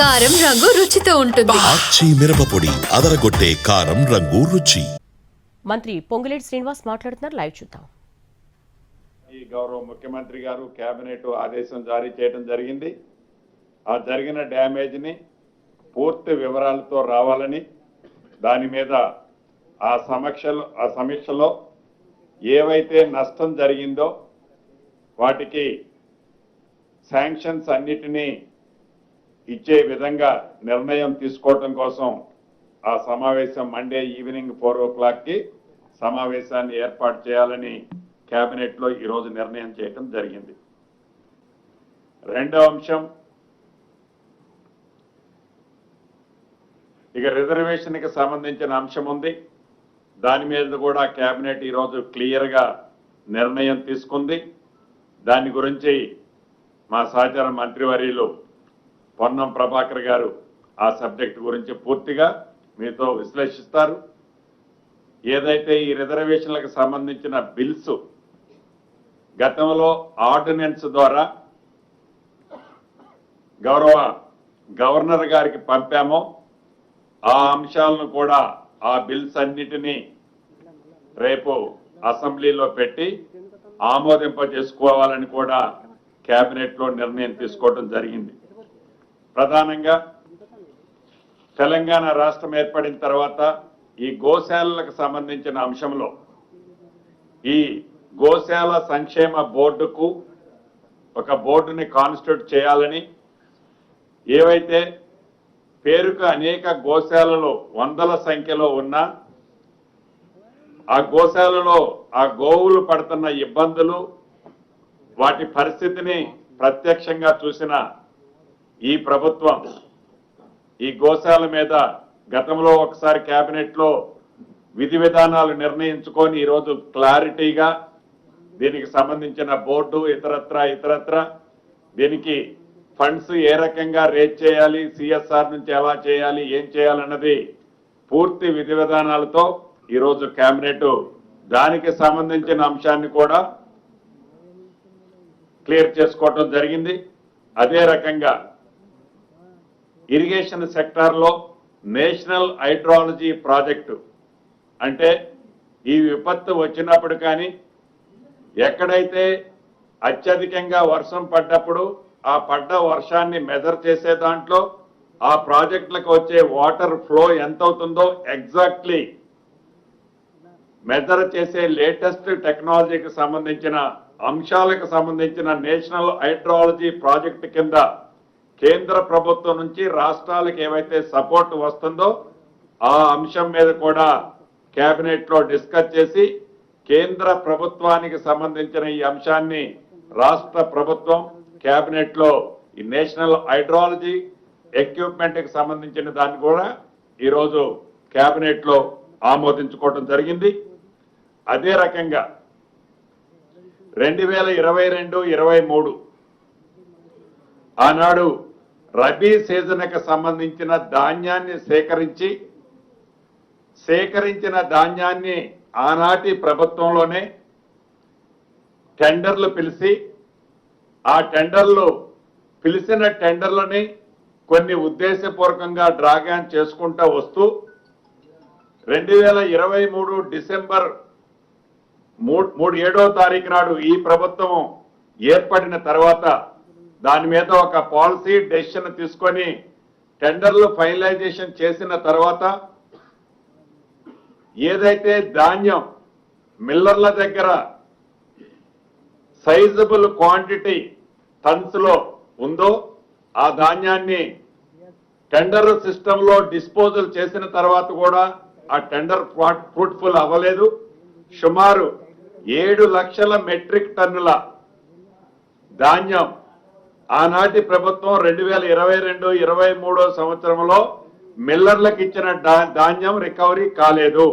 కారం రంగు రుచితో ఉంటుంది. ఆచి మిరపపొడి అదరగొట్టే కారం రంగు రుచి. మంత్రి పొంగులేటి శ్రీనివాస్ మాట్లాడుతున్నారు, లైవ్ చూద్దాం. ఈ గౌరవ ముఖ్యమంత్రి గారు కేబినెట్ ఆదేశం జారీ చేయడం జరిగింది. ఆ జరిగిన డ్యామేజ్ ని పూర్తి వివరాలతో రావాలని, దాని మీద ఆ సమీక్షలో ఏవైతే నష్టం జరిగిందో వాటికి శాంక్షన్స్ అన్నిటినీ ఇచ్చే విధంగా నిర్ణయం తీసుకోవడం కోసం ఆ సమావేశం మండే ఈవినింగ్ 4 o'clockకి సమావేశాన్ని ఏర్పాటు చేయాలని కేబినెట్లో ఈరోజు నిర్ణయం చేయడం జరిగింది. రెండవ అంశం, ఇక రిజర్వేషన్కి సంబంధించిన అంశం ఉంది. దాని మీద కూడా కేబినెట్ ఈరోజు క్లియర్గా నిర్ణయం తీసుకుంది. దాని గురించి మా సహచర మంత్రివర్యులు పొన్నం ప్రభాకర్ గారు ఆ సబ్జెక్ట్ గురించి పూర్తిగా మీతో విశ్లేషిస్తారు. ఏదైతే ఈ రిజర్వేషన్లకు సంబంధించిన బిల్స్ గతంలో ఆర్డినెన్స్ ద్వారా గౌరవ గవర్నర్ గారికి పంపామో ఆ అంశాలను కూడా ఆ బిల్స్ అన్నిటినీ రేపు అసెంబ్లీలో పెట్టి ఆమోదింప చేసుకోవాలని కూడా కేబినెట్లో నిర్ణయం తీసుకోవడం జరిగింది. ప్రధానంగా తెలంగాణ రాష్ట్రం ఏర్పడిన తర్వాత ఈ గోశాలలకు సంబంధించిన అంశంలో ఈ గోశాల సంక్షేమ బోర్డుకు ఒక బోర్డుని కాన్స్టిట్యూట్ చేయాలని, ఏవైతే పేరుకు అనేక గోశాలలు వందల సంఖ్యలో ఉన్నా ఆ గోశాలలో ఆ గోవులు పడుతున్న ఇబ్బందులు, వాటి పరిస్థితిని ప్రత్యక్షంగా చూసిన ఈ ప్రభుత్వం ఈ గోశాల మీద గతంలో ఒకసారి కేబినెట్లో విధి విధానాలు నిర్ణయించుకొని ఈరోజు క్లారిటీగా దీనికి సంబంధించిన బోర్డు ఇతరత్ర దీనికి ఫండ్స్ ఏ రకంగా రేట్ చేయాలి, సిఎస్ఆర్ నుంచి ఎలా చేయాలి, ఏం చేయాలన్నది పూర్తి విధి విధానాలతో ఈరోజు కేబినెట్ దానికి సంబంధించిన అంశాన్ని కూడా క్లియర్ చేసుకోవడం జరిగింది. అదే రకంగా ఇరిగేషన్ సెక్టార్లో నేషనల్ హైడ్రాలజీ ప్రాజెక్టు, అంటే ఈ విపత్తు వచ్చినప్పుడు కానీ ఎక్కడైతే అత్యధికంగా వర్షం పడ్డప్పుడు ఆ పడ్డ వర్షాన్ని మెజర్ చేసే దాంట్లో ఆ ప్రాజెక్టులకు వచ్చే వాటర్ ఫ్లో ఎంత అవుతుందో ఎగ్జాక్ట్లీ మెజర్ చేసే లేటెస్ట్ టెక్నాలజీకి సంబంధించిన అంశాలకు సంబంధించిన నేషనల్ హైడ్రాలజీ ప్రాజెక్టు కింద కేంద్ర ప్రభుత్వం నుంచి రాష్ట్రాలకు ఏవైతే సపోర్ట్ వస్తుందో ఆ అంశం మీద కూడా కేబినెట్ లో డిస్కస్ చేసి కేంద్ర ప్రభుత్వానికి సంబంధించిన ఈ అంశాన్ని రాష్ట్ర ప్రభుత్వం కేబినెట్ లో ఈ నేషనల్ హైడ్రాలజీ ఎక్విప్మెంట్ కి సంబంధించిన దాన్ని కూడా ఈరోజు కేబినెట్ లో ఆమోదించుకోవడం జరిగింది. అదే రకంగా 2022-23 ఆనాడు రబీ సీజన్కి సంబంధించిన ధాన్యాన్ని సేకరించిన ధాన్యాన్ని ఆనాటి ప్రభుత్వంలోనే టెండర్లు పిలిచి ఆ పిలిచిన టెండర్లని కొన్ని ఉద్దేశపూర్వకంగా డ్రాగాన్ చేసుకుంటూ వస్తూ 2023 డిసెంబర్ 7వ తారీఖు నాడు ఈ ప్రభుత్వం ఏర్పడిన తర్వాత దాని మీద ఒక పాలసీ డెసిషన్ తీసుకొని టెండర్లు ఫైనలైజేషన్ చేసిన తర్వాత ఏదైతే ధాన్యం మిల్లర్ల దగ్గర సైజబుల్ క్వాంటిటీ టన్స్ లో ఉందో ఆ ధాన్యాన్ని టెండర్ సిస్టమ్ లో డిస్పోజల్ చేసిన తర్వాత కూడా ఆ టెండర్ ఫ్రూట్ఫుల్ అవ్వలేదు. సుమారు 7 లక్షల మెట్రిక్ టన్నుల ధాన్యం ఆనాటి ప్రభుత్వం 2022-23 సంవత్సరంలో మిల్లర్లకు ఇచ్చిన ధాన్యం రికవరీ కాలేదు.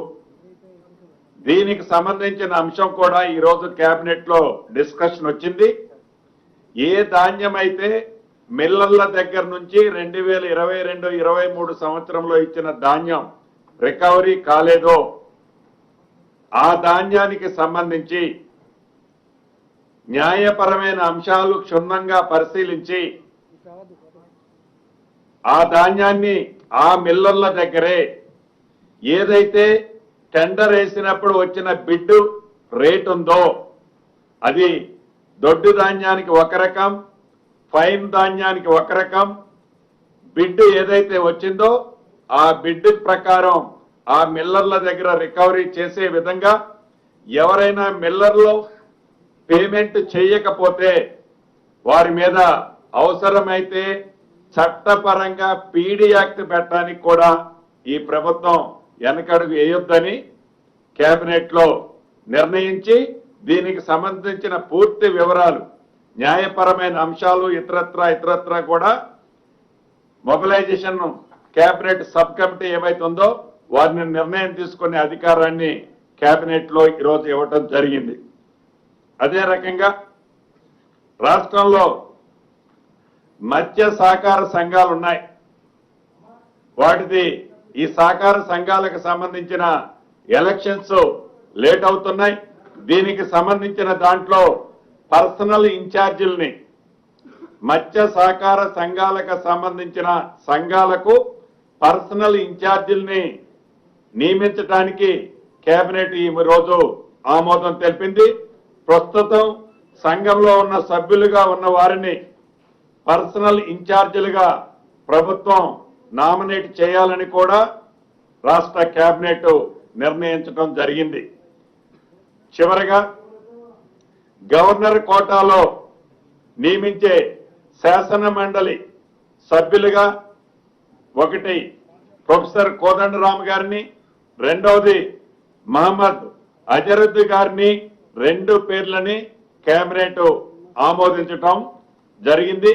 దీనికి సంబంధించిన అంశం కూడా ఈరోజు కేబినెట్ లో డిస్కషన్ వచ్చింది. ఏ ధాన్యం అయితే మిల్లర్ల దగ్గర నుంచి 2022-23 సంవత్సరంలో ఇచ్చిన ధాన్యం రికవరీ కాలేదో ఆ ధాన్యానికి సంబంధించి న్యాయపరమైన అంశాలు క్షుణ్ణంగా పరిశీలించి ఆ ధాన్యాన్ని ఆ మిల్లర్ల దగ్గరే ఏదైతే టెండర్ వేసినప్పుడు వచ్చిన బిడ్డు రేట్ ఉందో అది దొడ్డు ధాన్యానికి ఒక రకం, ఫైన్ ధాన్యానికి ఒక రకం, బిడ్డు ఏదైతే వచ్చిందో ఆ బిడ్డు ప్రకారం ఆ మిల్లర్ల దగ్గర రికవరీ చేసే విధంగా ఎవరైనా మిల్లర్లో పేమెంట్ చేయకపోతే వారి మీద అవసరమైతే చట్టపరంగా పీడీ యాక్ట్ పెట్టడానికి కూడా ఈ ప్రభుత్వం వెనకడుగు వేయొద్దని కేబినెట్ లో నిర్ణయించి దీనికి సంబంధించిన పూర్తి వివరాలు న్యాయపరమైన అంశాలు ఇతరత్రా కూడా మొబిలైజేషన్ కేబినెట్ సబ్ కమిటీ ఏమైతుందో వారిని నిర్ణయం తీసుకునే అధికారాన్ని కేబినెట్ లో ఈరోజు ఇవ్వటం జరిగింది. అదే రకంగా రాష్ట్రంలో మత్స్య సహకార సంఘాలు ఉన్నాయి. వాటిది ఈ సహకార సంఘాలకు సంబంధించిన ఎలక్షన్స్ లేట్ అవుతున్నాయి. దీనికి సంబంధించిన దాంట్లో పర్సనల్ ఇన్ఛార్జీల్ని మత్స్య సహకార సంఘాలకు సంబంధించిన సంఘాలకు పర్సనల్ ఇన్ఛార్జీల్ని నియమించడానికి కేబినెట్ ఈ రోజు ఆమోదం తెలిపింది. ప్రస్తుతం సంఘంలో ఉన్న సభ్యులుగా ఉన్న వారిని పర్సనల్ ఇన్ఛార్జీలుగా ప్రభుత్వం నామినేట్ చేయాలని కూడా రాష్ట్ర కేబినెట్ నిర్ణయించడం జరిగింది. చివరగా గవర్నర్ కోటాలో నియమించే శాసన మండలి సభ్యులుగా ఒకటి ప్రొఫెసర్ కోదండరామ్ గారిని, రెండవది మహమ్మద్ అజరుద్ద్ గారిని, 2 పేర్లని కేబినెట్ ఆమోదించటం జరిగింది.